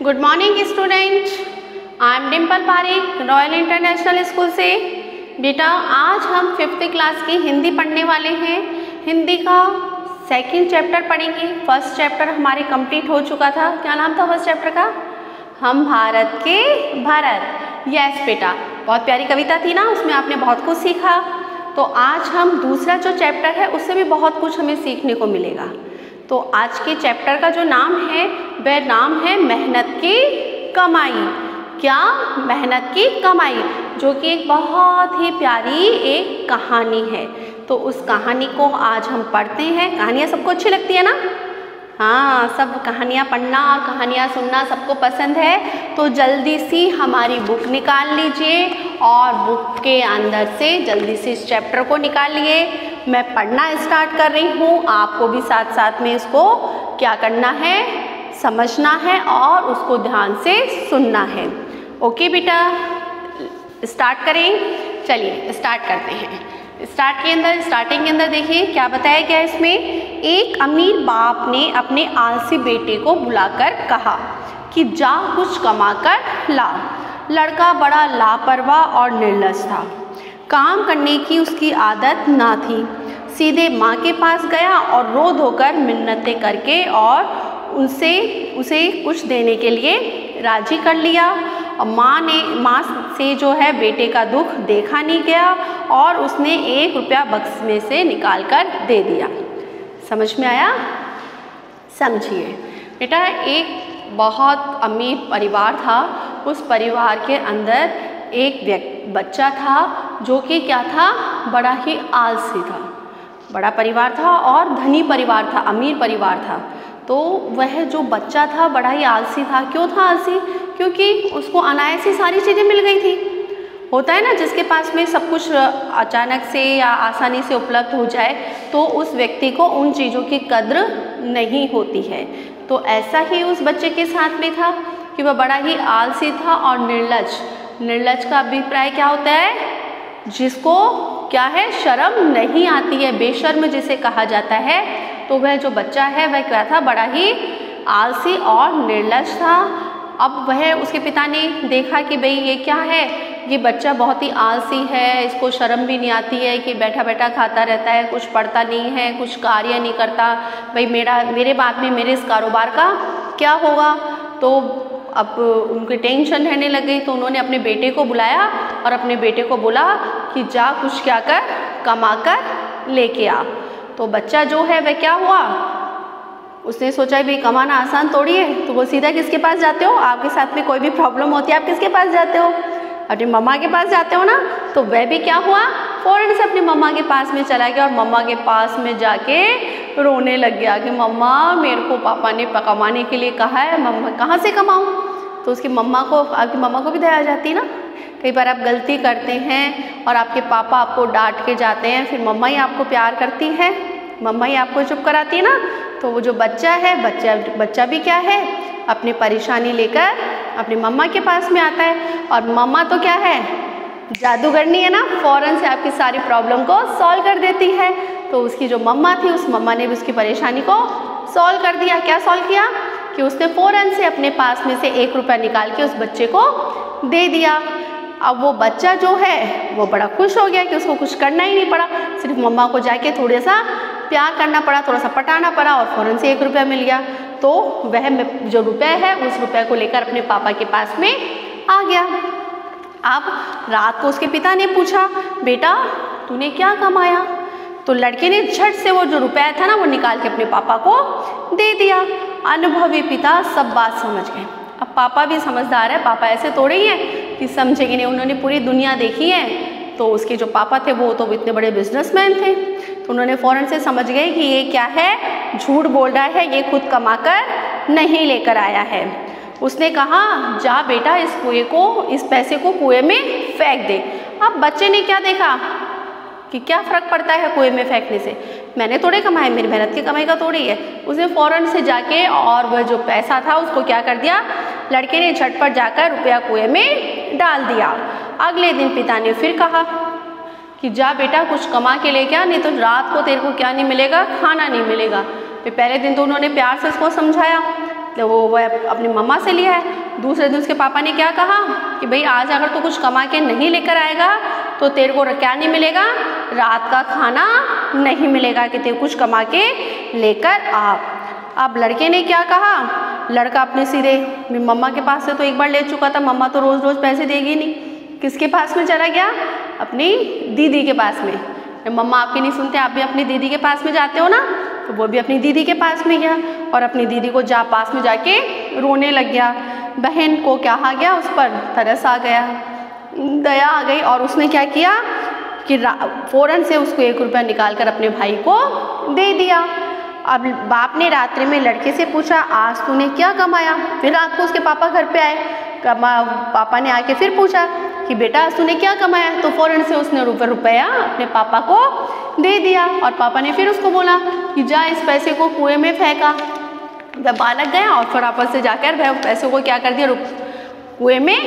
Good morning student, I am Dimple Parekh, royal international school से। बेटा आज हम 5th क्लास की हिंदी पढ़ने वाले हैं। हिंदी का सेकंड चैप्टर पढ़ेंगे। फर्स्ट चैप्टर हमारे कंप्लीट हो चुका था। क्या नाम था फर्स्ट चैप्टर का? हम भारत के भरत। यस बेटा, बहुत प्यारी कविता थी ना, उसमें आपने बहुत कुछ सीखा। तो आज हम दूसरा जो चैप्टर है उससे भी बहुत कुछ हमें सीखने को मिलेगा। तो आज के चैप्टर का जो नाम है वह नाम है मेहनत की कमाई। क्या? मेहनत की कमाई, जो कि एक बहुत ही प्यारी एक कहानी है। तो उस कहानी को आज हम पढ़ते हैं। कहानियाँ सबको अच्छी लगती है ना? हाँ, सब कहानियाँ पढ़ना, कहानियाँ सुनना सबको पसंद है। तो जल्दी सी हमारी बुक निकाल लीजिए और बुक के अंदर से जल्दी से इस चैप्टर को निकालिए। मैं पढ़ना स्टार्ट कर रही हूँ, आपको भी साथ साथ में इसको क्या करना है, समझना है और उसको ध्यान से सुनना है। ओके बेटा, स्टार्ट करें। चलिए स्टार्ट करते हैं। स्टार्टिंग के अंदर देखिए क्या बताया गया है इसमें। एक अमीर बाप ने अपने आलसी बेटे को बुलाकर कहा कि जा कुछ कमा कर ला। लड़का बड़ा लापरवाह और निर्लज था। काम करने की उसकी आदत ना थी। सीधे माँ के पास गया और रो धोकर मिन्नतें करके और उसे कुछ देने के लिए राजी कर लिया। और माँ से जो है बेटे का दुख देखा नहीं गया और उसने 1 रुपया बक्स में से निकाल कर दे दिया। समझ में आया? समझिए बेटा, एक बहुत अमीर परिवार था। उस परिवार के अंदर एक बच्चा था जो कि क्या था, बड़ा ही आलसी था। बड़ा परिवार था और धनी परिवार था, अमीर परिवार था। तो वह जो बच्चा था बड़ा ही आलसी था। क्यों था आलसी? क्योंकि उसको अनायास ही सारी चीज़ें मिल गई थी। होता है ना, जिसके पास में सब कुछ अचानक से या आसानी से उपलब्ध हो जाए तो उस व्यक्ति को उन चीज़ों की कद्र नहीं होती है। तो ऐसा ही उस बच्चे के साथ में था कि वह बड़ा ही आलसी था और निर्लज का अभिप्राय क्या होता है? जिसको क्या है, शर्म नहीं आती है, बेशर्म जिसे कहा जाता है। तो वह जो बच्चा है वह क्या था, बड़ा ही आलसी और निर्लज था। अब वह उसके पिता ने देखा कि भाई ये क्या है, ये बच्चा बहुत ही आलसी है, इसको शर्म भी नहीं आती है कि बैठा बैठा खाता रहता है, कुछ पढ़ता नहीं है, कुछ कार्य नहीं करता। भाई मेरे बाद में मेरे इस कारोबार का क्या होगा? तो अब उनकी टेंशन रहने लग गई। तो उन्होंने अपने बेटे को बुलाया और अपने बेटे को बोला कि जा कुछ क्या कर, कमा कर लेके आ। तो बच्चा जो है वह क्या हुआ, उसने सोचा भाई कमाना आसान थोड़ी है। तो वो सीधा किसके पास जाते हो? आपके साथ में कोई भी प्रॉब्लम होती है आप किसके पास जाते हो? अपनी मम्मा के पास जाते हो ना। तो वह भी क्या हुआ, फौरन से अपनी मम्मा के पास में चला गया और मम्मा के पास में जाके रोने लग गया कि मम्मा मेरे को पापा ने कमाने के लिए कहा है, मम्मा कहाँ से कमाऊँ? तो उसकी मम्मा को, आपकी मम्मा को भी दया आ जाती है ना। कई बार आप गलती करते हैं और आपके पापा आपको डांट के जाते हैं, फिर मम्मा ही आपको प्यार करती है, मम्मा ही आपको चुप कराती है ना। तो वो जो बच्चा है, बच्चा भी क्या है, अपनी परेशानी लेकर अपनी मम्मा के पास में आता है। और मम्मा तो क्या है, जादूगरनी है ना, फौरन से आपकी सारी प्रॉब्लम को सॉल्व कर देती है। तो उसकी जो मम्मा थी, उस मम्मा ने भी उसकी परेशानी को सॉल्व कर दिया। क्या सॉल्व किया कि उसने फौरन से अपने पास में से 1 रुपया निकाल के उस बच्चे को दे दिया। अब वो बच्चा जो है वो बड़ा खुश हो गया कि उसको कुछ करना ही नहीं पड़ा, सिर्फ मम्मा को जाके थोड़ा सा प्यार करना पड़ा, थोड़ा सा पटाना पड़ा और फौरन से 1 रुपया मिल गया। तो वह जो रुपया है उस रुपये को लेकर अपने पापा के पास में आ गया। अब रात को उसके पिता ने पूछा, बेटा तूने क्या कमाया? तो लड़के ने झट से वो जो रुपया था ना वो निकाल के अपने पापा को दे दिया। अनुभवी पिता सब बात समझ गए। अब पापा भी समझदार है, पापा ऐसे थोड़े ही हैं कि समझेंगे नहीं, उन्होंने पूरी दुनिया देखी है। तो उसके जो पापा थे वो तो इतने बड़े बिजनेसमैन थे। तो उन्होंने फ़ौरन से समझ गए कि ये क्या है, झूठ बोल रहा है, ये खुद कमाकर नहीं लेकर आया है। उसने कहा जा बेटा इस पैसे को कुएं में फेंक दे। अब बच्चे ने क्या देखा कि क्या फ़र्क पड़ता है कुएं में फेंकने से, मैंने थोड़े कमाए, मेरी मेहनत की कमाई का थोड़ी है। उसने फ़ौरन से जाके और वह जो पैसा था उसको क्या कर दिया, लड़के ने झटपट जाकर रुपया कुएं में डाल दिया। अगले दिन पिता ने फिर कहा कि जा बेटा कुछ कमा के लेके आ, नहीं तो रात को तेरे को क्या नहीं मिलेगा, खाना नहीं मिलेगा। फिर पहले दिन तो उन्होंने प्यार से उसको समझाया, तो वो अपनी मम्मा से लिया है। दूसरे दिन उसके पापा ने क्या कहा कि भाई आज अगर तू कुछ कमा के नहीं लेकर आएगा तो तेरे को क्या नहीं मिलेगा, रात का खाना नहीं मिलेगा, कि तेरे कुछ कमा के लेकर आ। अब लड़के ने क्या कहा, लड़का अपने सीधे मम्मा के पास से तो एक बार ले चुका था, मम्मा तो रोज़ रोज़ पैसे देगी नहीं, किसके पास में चला गया, अपनी दीदी के पास में। मम्मा आपकी नहीं सुनते, आप भी अपनी दीदी के पास में जाते हो ना, तो वो भी अपनी दीदी के पास में गया और अपनी दीदी को पास में जाके रोने लग गया। बहन को क्या आ गया, उस पर तरस आ गया, दया आ गई और उसने क्या किया कि फ़ौरन से उसको 1 रुपया निकाल कर अपने भाई को दे दिया। अब बाप ने रात्रि में लड़के से पूछा, आज तूने क्या कमाया। फिर रात को उसके पापा घर पे आए, पापा ने आके फिर पूछा कि बेटा आज तूने क्या कमाया, तो फ़ौरन से उसने रुपया अपने पापा को दे दिया। और पापा ने फिर उसको बोला कि जा इस पैसे को कुएं में फेंका। जब बालक गया और फिर आपस से जाकर वह पैसों को क्या कर दिया, कुएं में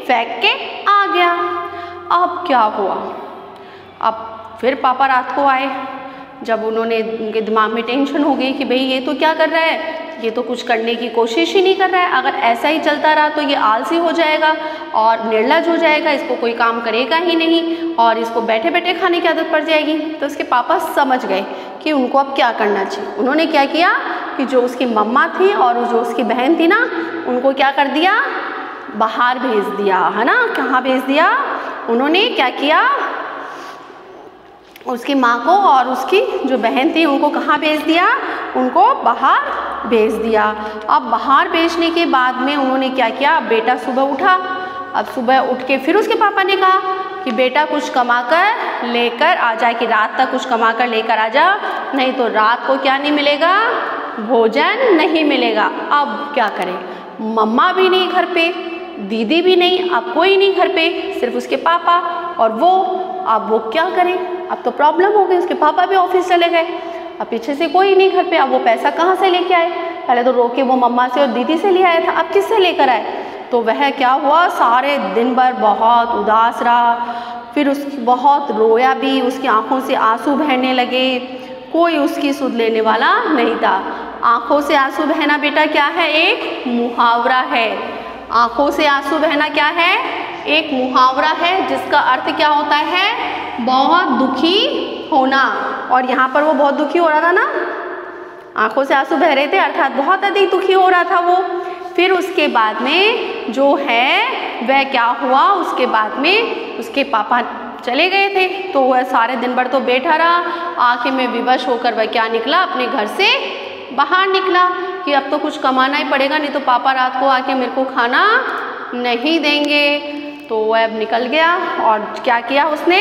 फेंक के आ गया। अब क्या हुआ, अब फिर पापा रात को आए, जब उनके दिमाग में टेंशन हो गई कि भाई ये तो क्या कर रहा है, ये तो कुछ करने की कोशिश ही नहीं कर रहा है, अगर ऐसा ही चलता रहा तो ये आलसी हो जाएगा और निर्लज हो जाएगा, इसको कोई काम करेगा ही नहीं और इसको बैठे बैठे खाने की आदत पड़ जाएगी। तो उसके पापा समझ गए कि उनको अब क्या करना चाहिए। उन्होंने क्या किया कि जो उसकी मम्मा थी और जो उसकी बहन थी ना, उनको क्या कर दिया, बाहर भेज दिया, है ना। कहाँ भेज दिया, उन्होंने क्या किया, उसकी माँ को और उसकी जो बहन थी उनको कहाँ भेज दिया, उनको बाहर भेज दिया। अब बाहर भेजने के बाद में उन्होंने क्या किया, बेटा सुबह उठा। अब सुबह उठ के फिर उसके पापा ने कहा कि बेटा कुछ कमा कर लेकर आ जाए, कि रात तक कुछ कमा कर लेकर आ जा, नहीं तो रात को क्या नहीं मिलेगा, भोजन नहीं मिलेगा। अब क्या करें, मम्मा भी नहीं घर पे, दीदी भी नहीं, अब कोई नहीं घर पे, सिर्फ उसके पापा और वो। अब वो क्या करें, अब तो प्रॉब्लम हो गई, उसके पापा भी ऑफिस चले गए, अब पीछे से कोई नहीं घर पे। अब वो पैसा कहाँ से लेके आए, पहले तो रोके वो मम्मा से और दीदी से ले आया था, अब किससे लेकर आए। तो वह क्या हुआ, सारे दिन भर बहुत उदास रहा, फिर उसकी बहुत रोया भी, उसकी आंखों से आंसू बहने लगे, कोई उसकी सुध लेने वाला नहीं था। आंखों से आंसू बहना बेटा क्या है, एक मुहावरा है। आंखों से आंसू बहना क्या है, एक मुहावरा है, जिसका अर्थ क्या होता है, बहुत दुखी होना। और यहाँ पर वो बहुत दुखी हो रहा था ना, आंखों से आंसू बह रहे थे, अर्थात बहुत अधिक दुखी हो रहा था वो। फिर उसके बाद में जो है वह क्या हुआ, उसके बाद में उसके पापा चले गए थे, तो वह सारे दिन भर तो बैठा रहा, आंखें में विवश होकर वह क्या निकला, अपने घर से बाहर निकला कि अब तो कुछ कमाना ही पड़ेगा, नहीं तो पापा रात को आके मेरे को खाना नहीं देंगे। तो वह अब निकल गया और क्या किया उसने,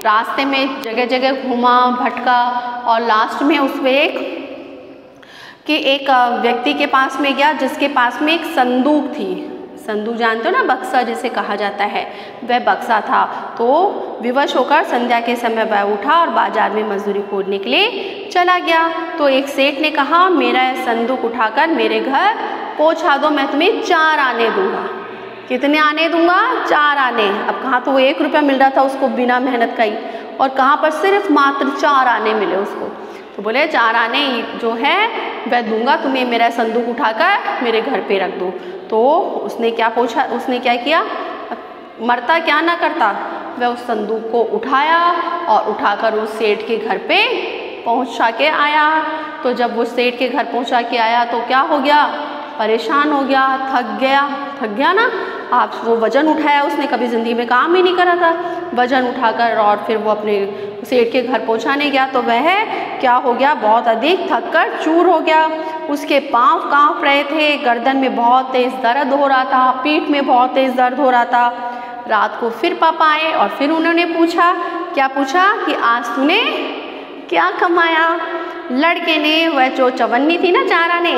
रास्ते में जगह जगह घूमा भटका और लास्ट में उसमें एक व्यक्ति के पास में गया, जिसके पास में एक संदूक थी। संदूक जानते हो ना, बक्सा जिसे कहा जाता है, वह बक्सा था। तो विवश होकर संध्या के समय वह उठा और बाजार में मजदूरी खोजने के लिए चला गया। तो एक सेठ ने कहा, मेरा यह संदूक उठाकर मेरे घर पहुंचा दो, मैं तुम्हें 4 आने दूंगा। कितने आने दूंगा, 4 आने। अब कहाँ तो वो 1 रुपया मिल रहा था उसको बिना मेहनत का ही, और कहाँ पर सिर्फ मात्र 4 आने मिले उसको। तो बोले 4 आने जो है वह दूंगा तुम्हें, मेरा संदूक उठाकर मेरे घर पे रख दो। तो उसने क्या पूछा, उसने क्या किया, मरता क्या ना करता, वह उस संदूक को उठाया और उठाकर उस सेठ के घर पे पहुंचा के आया। तो जब वो सेठ के घर पहुंचा के आया तो क्या हो गया, परेशान हो गया, थक गया ना। आप वो वज़न उठाया उसने, कभी ज़िंदगी में काम ही नहीं करा था, वज़न उठाकर और फिर वो अपने सेठ के घर पहुंचाने गया। तो वह क्या हो गया, बहुत अधिक थक कर चूर हो गया। उसके पाँव काँप रहे थे, गर्दन में बहुत तेज़ दर्द हो रहा था, पीठ में बहुत तेज़ दर्द हो रहा था। रात को फिर पापा आए और फिर उन्होंने पूछा, क्या पूछा कि आज तूने क्या कमाया। लड़के ने वह जो चवन्नी थी ना, 4 आने,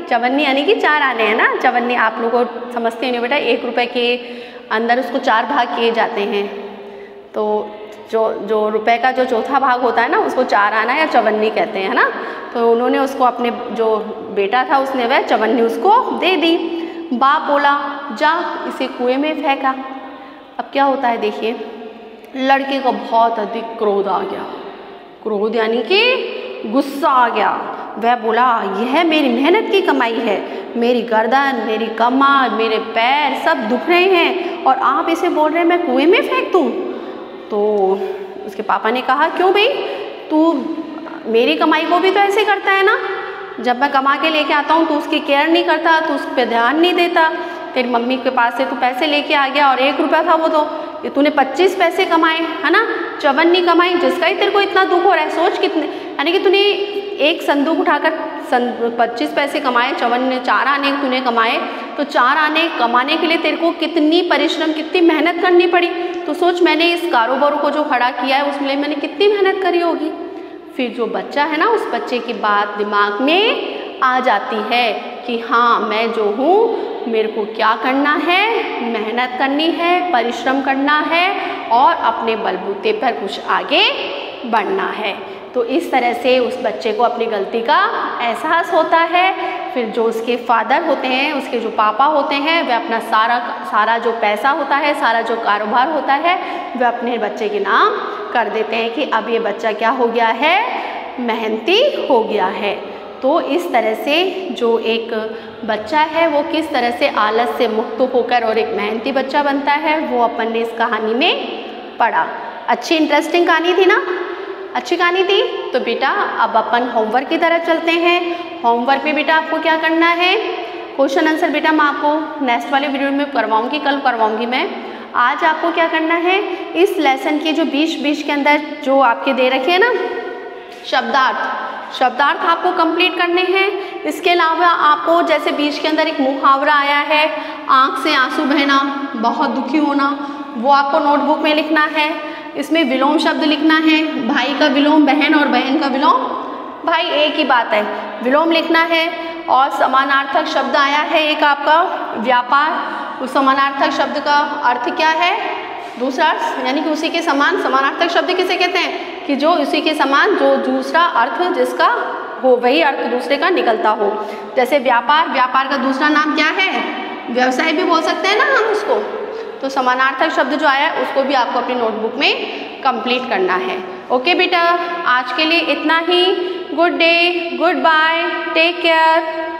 चवन्नी यानी कि 4 आने हैं ना, चवन्नी आप लोग को समझते हैं बेटा, 1 रुपये के अंदर उसको 4 भाग किए जाते हैं। तो जो रुपए का जो चौथा भाग होता है ना, उसको 4 आना या चवन्नी कहते हैं, है ना। तो उन्होंने उसको, अपने जो बेटा था उसने वह चवन्नी उसको दे दी। बाप बोला जा इसे कुएं में फेंका। अब क्या होता है देखिए, लड़के को बहुत अधिक क्रोध आ गया, क्रोध यानी कि गुस्सा आ गया। वह बोला यह मेरी मेहनत की कमाई है, मेरी गर्दन, मेरी कमर, मेरे पैर सब दुख रहे हैं और आप इसे बोल रहे हैं मैं कुएं में फेंक दूँ। तो उसके पापा ने कहा क्यों भाई, तू मेरी कमाई को भी तो ऐसे करता है ना, जब मैं कमा के लेके आता हूँ तो उसकी केयर नहीं करता, तो उस पर ध्यान नहीं देता। तेरी मम्मी के पास से तू पैसे लेके आ गया और 1 रुपया था वो, तो ये तूने 25 पैसे कमाए है ना, 54 नहीं कमाई, जिसका ही तेरे को इतना दुख हो रहा है। सोच कितने, यानी कि तूने एक संदूक उठाकर 25 पैसे कमाए, 4 आने तूने कमाए, तो 4 आने कमाने के लिए तेरे को कितनी परिश्रम, कितनी मेहनत करनी पड़ी। तो सोच मैंने इस कारोबार को जो खड़ा किया है उसमें मैंने कितनी मेहनत करी होगी। फिर जो बच्चा है ना, उस बच्चे की बात दिमाग में आ जाती है कि हाँ मैं जो हूँ मेरे को क्या करना है, मेहनत करनी है, परिश्रम करना है और अपने बलबूते पर कुछ आगे बढ़ना है। तो इस तरह से उस बच्चे को अपनी गलती का एहसास होता है। फिर जो उसके फादर होते हैं, उसके जो पापा होते हैं, वह अपना सारा जो पैसा होता है, सारा जो कारोबार होता है, वह अपने बच्चे के नाम कर देते हैं कि अब ये बच्चा क्या हो गया है, मेहनती हो गया है। तो इस तरह से जो एक बच्चा है वो किस तरह से आलस से मुक्त होकर और एक मेहनती बच्चा बनता है, वो अपन ने इस कहानी में पढ़ा। अच्छी इंटरेस्टिंग कहानी थी ना, अच्छी कहानी थी। तो बेटा अब अपन होमवर्क की तरफ चलते हैं। होमवर्क में बेटा आपको क्या करना है, क्वेश्चन आंसर बेटा मैं आपको नेक्स्ट वाले वीडियो में करवाऊंगी, कल करवाऊंगी मैं। आज आपको क्या करना है, इस लेसन के जो 20 के अंदर जो आपके दे रखे हैं ना शब्दार्थ आपको कंप्लीट करने हैं। इसके अलावा आपको जैसे 20 के अंदर एक मुहावरा आया है, आँख से आंसू बहना, बहुत दुखी होना, वो आपको नोटबुक में लिखना है। इसमें विलोम शब्द लिखना है, भाई का विलोम बहन और बहन का विलोम भाई, एक ही बात है, विलोम लिखना है। और समानार्थक शब्द आया है एक आपका व्यापार, उस समानार्थक शब्द का अर्थ क्या है, दूसरा अर्थ, यानी कि उसी के समान। समानार्थक शब्द किसे कहते हैं कि जो उसी के समान, जो दूसरा अर्थ जिसका हो वही अर्थ दूसरे का निकलता हो। जैसे व्यापार का दूसरा नाम क्या है, व्यवसाय भी बोल सकते हैं ना हम उसको। तो समानार्थक शब्द जो आया है उसको भी आपको अपनी नोटबुक में कंप्लीट करना है। ओके बेटा, आज के लिए इतना ही। Good day, goodbye, take care.